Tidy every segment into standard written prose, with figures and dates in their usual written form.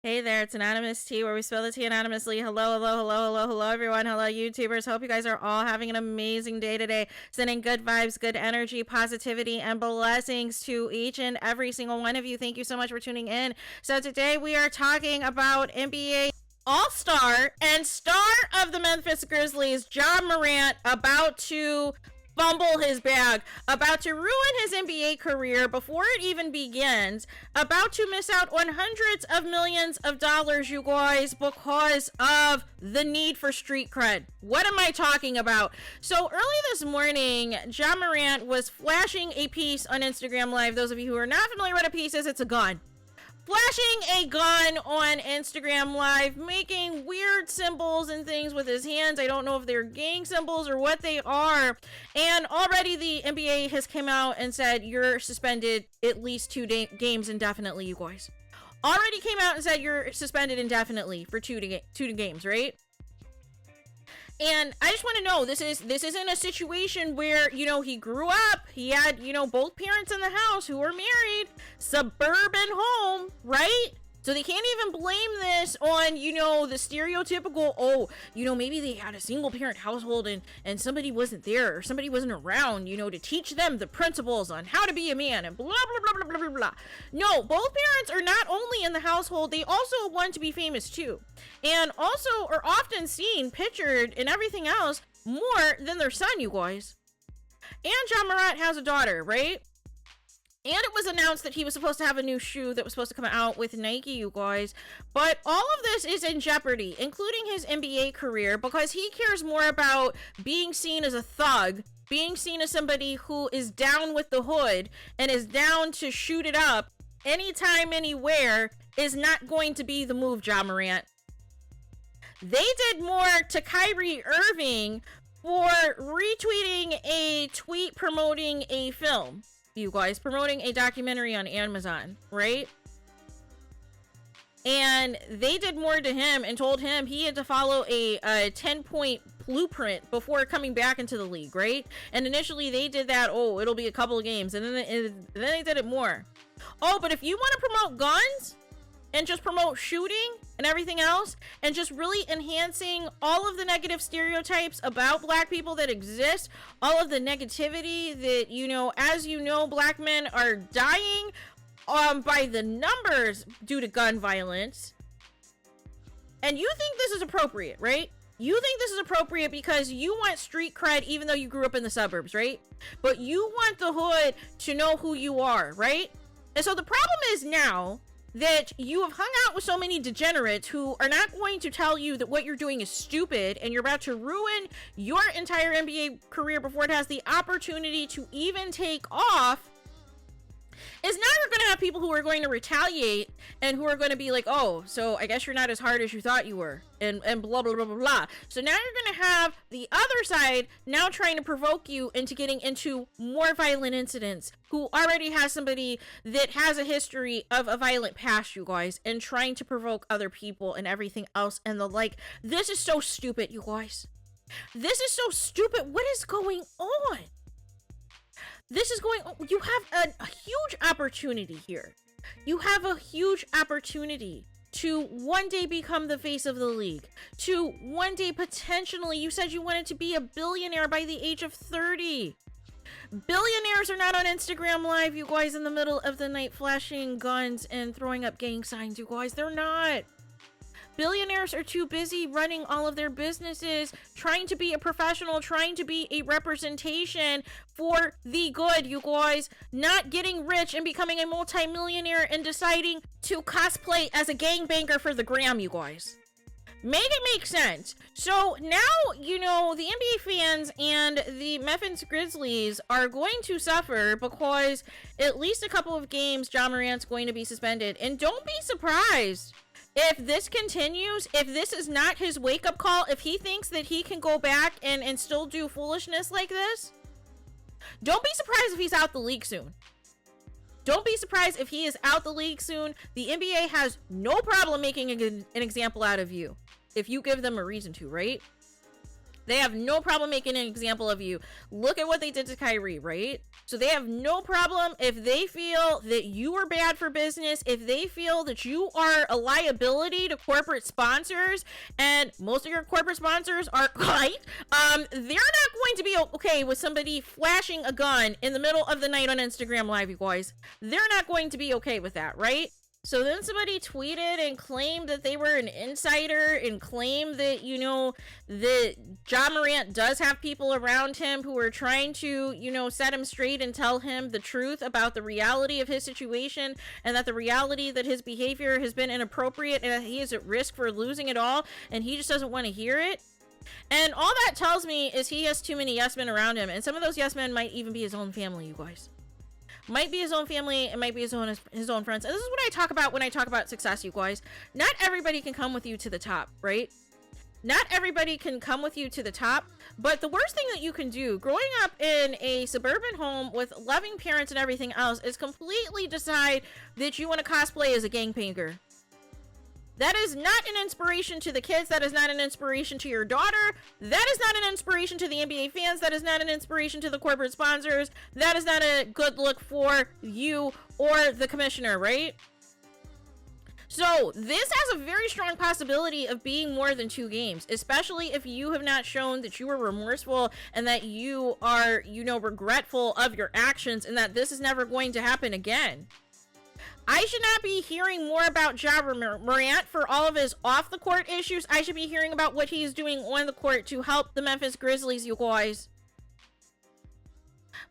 Hey there, it's Anonymous T, where we spill the tea anonymously. Hello, everyone. Hello, YouTubers. Hope you guys are all having an amazing day today. Sending good vibes, good energy, positivity, and blessings to each and every single one of you. Thank you so much for tuning in. So today we are talking about NBA All-Star and star of the Memphis Grizzlies, Ja Morant, about to fumble his bag, about to ruin his NBA career before it even begins, about to miss out on hundreds of millions of dollars, you guys, because of the need for street cred. What am I talking about? So early this morning, Ja Morant was flashing a piece on Instagram Live. Those of you who are not familiar with what a piece is, it's a gun. Flashing a gun on Instagram Live, making weird symbols and things with his hands. I don't know if they're gang symbols or what they are. And already the NBA has come out and said you're suspended at least two games indefinitely, you guys. Already came out and said you're suspended indefinitely for two games, right? And I just want to know, this isn't a situation where, you know, he grew up, he had, you know, both parents in the house who were married, suburban home, right? So they can't even blame this on, you know, the stereotypical, oh, you know, maybe they had a single parent household and somebody wasn't there or somebody wasn't around, you know, to teach them the principles on how to be a man and blah, blah, blah, blah, blah, blah, blah. No, both parents are not only in the household, they also want to be famous too. And also are often seen, pictured, and everything else more than their son, you guys. And Ja Morant has a daughter, right? And it was announced that he was supposed to have a new shoe that was supposed to come out with Nike, you guys. But all of this is in jeopardy, including his NBA career, because he cares more about being seen as a thug, being seen as somebody who is down with the hood and is down to shoot it up anytime, anywhere, is not going to be the move, Ja Morant. They did more to Kyrie Irving for retweeting a tweet promoting a film. You guys, promoting a documentary on Amazon, right? And they did more to him and told him he had to follow a 10-point blueprint before coming back into the league, right? And initially they did that, oh, it'll be a couple of games, and then they did it more. Oh, but if you want to promote guns and just promote shooting and everything else, and just really enhancing all of the negative stereotypes about black people that exist, all of the negativity that, you know, as you know, black men are dying by the numbers due to gun violence. And you think this is appropriate, right? You think this is appropriate because you want street cred even though you grew up in the suburbs, right? But you want the hood to know who you are, right? And so the problem is now that you have hung out with so many degenerates who are not going to tell you that what you're doing is stupid and you're about to ruin your entire NBA career before it has the opportunity to even take off. Is now you're going to have people who are going to retaliate and who are going to be like, oh, so I guess you're not as hard as you thought you were, and blah, blah, blah, blah, blah. So now you're going to have the other side now trying to provoke you into getting into more violent incidents, who already has somebody that has a history of a violent past, you guys, and trying to provoke other people and everything else and the like. This is so stupid, you guys. This is so stupid. What is going on? This is going on. You have a huge opportunity here. You have a huge opportunity to one day become the face of the league. To one day potentially, you said you wanted to be a billionaire by the age of 30. Billionaires are not on Instagram Live, you guys, in the middle of the night flashing guns and throwing up gang signs, you guys. They're not. Billionaires are too busy running all of their businesses, trying to be a professional, trying to be a representation for the good, you guys. Not getting rich and becoming a multimillionaire and deciding to cosplay as a gangbanger for the gram, you guys. Make it make sense. So now, you know, the NBA fans and the Memphis Grizzlies are going to suffer because at least a couple of games Ja Morant's going to be suspended. And don't be surprised if this continues, if this is not his wake-up call, if he thinks that he can go back and still do foolishness like this. Don't be surprised if he's out the league soon. Don't be surprised if he is out the league soon. The NBA has no problem making an example out of you if you give them a reason to, right? They have no problem making an example of you. Look at what they did to Kyrie, right? So they have no problem if they feel that you are bad for business, if they feel that you are a liability to corporate sponsors, and most of your corporate sponsors are right, they're not going to be okay with somebody flashing a gun in the middle of the night on Instagram Live, you guys. They're not going to be okay with that, right? So then somebody tweeted and claimed that they were an insider and claimed that, you know, that Ja Morant does have people around him who are trying to, you know, set him straight and tell him the truth about the reality of his situation, and that the reality that his behavior has been inappropriate and that he is at risk for losing it all, and he just doesn't want to hear it. And all that tells me is he has too many yes men around him, and some of those yes men might even be his own family, you guys. Might be his own family, and might be his own friends. And this is what I talk about when I talk about success, you guys. Not everybody can come with you to the top, right? Not everybody can come with you to the top, but the worst thing that you can do growing up in a suburban home with loving parents and everything else is completely decide that you want to cosplay as a gangbanger. That is not an inspiration to the kids. That is not an inspiration to your daughter. That is not an inspiration to the NBA fans. That is not an inspiration to the corporate sponsors. That is not a good look for you or the commissioner, right? So this has a very strong possibility of being more than 2 games, especially if you have not shown that you are remorseful and that you are, you know, regretful of your actions, and that this is never going to happen again. I should not be hearing more about Ja Morant for all of his off-the-court issues. I should be hearing about what he's doing on the court to help the Memphis Grizzlies, you guys.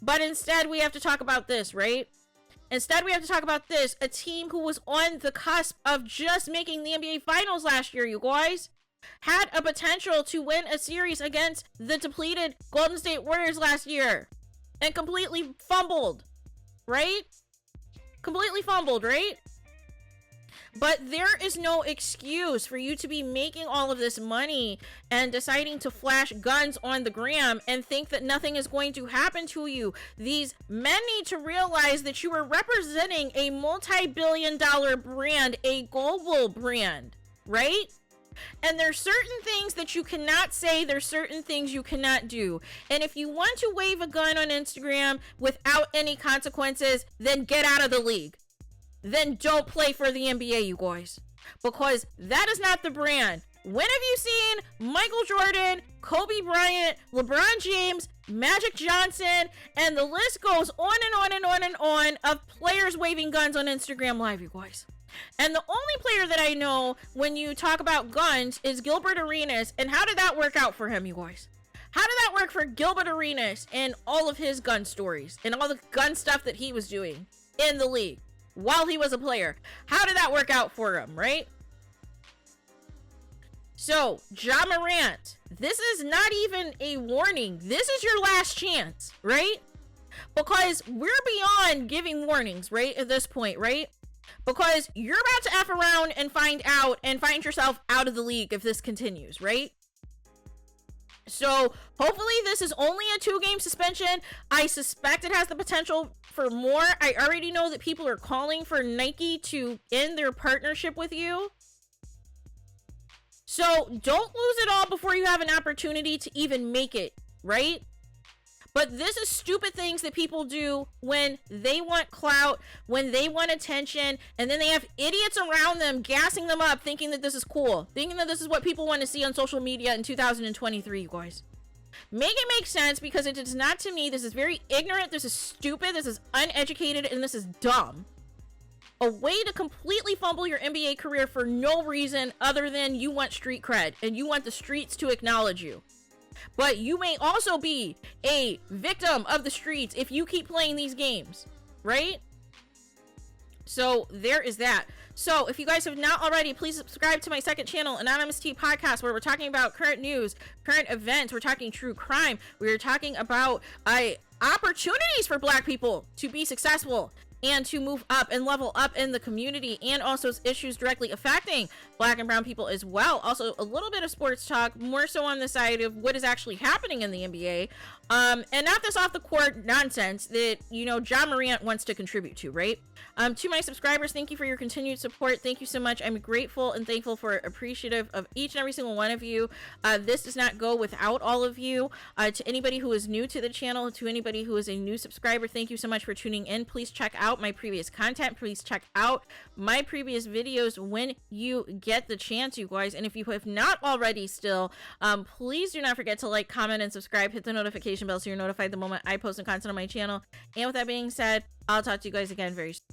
But instead, we have to talk about this, right? Instead, we have to talk about this. A team who was on the cusp of just making the NBA Finals last year, you guys, had a potential to win a series against the depleted Golden State Warriors last year and completely fumbled, right? Completely fumbled, right? But there is no excuse for you to be making all of this money and deciding to flash guns on the gram and think that nothing is going to happen to you. These men need to realize that you are representing a multi-billion-dollar brand, a global brand, right? And there's certain things that you cannot say, there's certain things you cannot do. And if you want to wave a gun on Instagram without any consequences, then get out of the league. Then don't play for the NBA, you guys. Because that is not the brand. When have you seen Michael Jordan, Kobe Bryant, LeBron James, Magic Johnson, and the list goes on and on and on and on of players waving guns on Instagram Live, you guys? And the only player that I know when you talk about guns is Gilbert Arenas. And how did that work out for him, you guys? How did that work for Gilbert Arenas and all of his gun stories and all the gun stuff that he was doing in the league while he was a player? How did that work out for him, right? So, Ja Morant, this is not even a warning. This is your last chance, right? Because we're beyond giving warnings, right, at this point, right? Because you're about to F around and find out and find yourself out of the league if this continues, right? So hopefully this is only a 2-game suspension. I suspect it has the potential for more. I already know that people are calling for Nike to end their partnership with you. So don't lose it all before you have an opportunity to even make it, right? But this is stupid things that people do when they want clout, when they want attention, and then they have idiots around them gassing them up thinking that this is cool, thinking that this is what people want to see on social media in 2023, you guys. Make it make sense, because it does not to me. This is very ignorant, this is stupid, this is uneducated, and this is dumb. A way to completely fumble your NBA career for no reason other than you want street cred and you want the streets to acknowledge you. But you may also be a victim of the streets if you keep playing these games, right? So there is that. So if you guys have not already, please subscribe to my second channel, Anonymous T Podcast, where we're talking about current news, current events. We're talking true crime. We're talking about opportunities for Black people to be successful and to move up and level up in the community, and also issues directly affecting Black and brown people as well. Also a little bit of sports talk, more so on the side of what is actually happening in the NBA, and not this off the court nonsense that, you know, Ja Morant wants to contribute to, right? To my subscribers, thank you for your continued support. Thank you so much. I'm grateful and thankful for appreciative of each and every single one of you. This does not go without all of you. To anybody who is new to the channel, to anybody who is a new subscriber, thank you so much for tuning in. Please check out my previous content. Please check out my previous videos when you get the chance, you guys. And if you have not already still, please do not forget to like, comment, and subscribe. Hit the notification bell so you're notified the moment I post new content on my channel. And with that being said, I'll talk to you guys again very soon.